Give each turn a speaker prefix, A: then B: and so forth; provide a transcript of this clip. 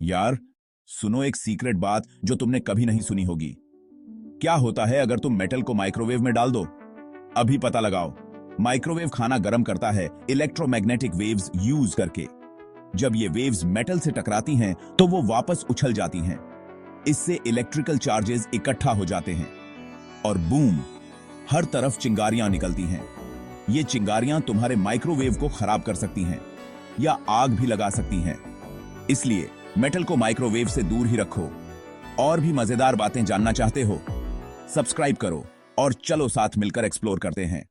A: यार, सुनो एक सीक्रेट बात जो तुमने कभी नहीं सुनी होगी। क्या होता है अगर तुम मेटल को माइक्रोवेव में डाल दो? अभी पता लगाओ। माइक्रोवेव खाना गर्म करता है इलेक्ट्रोमैग्नेटिक वेव्स यूज करके। जब ये वेव्स मेटल से टकराती हैं तो वो वापस उछल जाती हैं। इससे इलेक्ट्रिकल चार्जेस इकट्ठा हो जाते हैं और बूम, हर तरफ चिंगारियां निकलती हैं। ये चिंगारियां तुम्हारे माइक्रोवेव को खराब कर सकती हैं या आग भी लगा सकती हैं। इसलिए मेटल को माइक्रोवेव से दूर ही रखो। और भी मजेदार बातें जानना चाहते हो? सब्सक्राइब करो और चलो साथ मिलकर एक्सप्लोर करते हैं।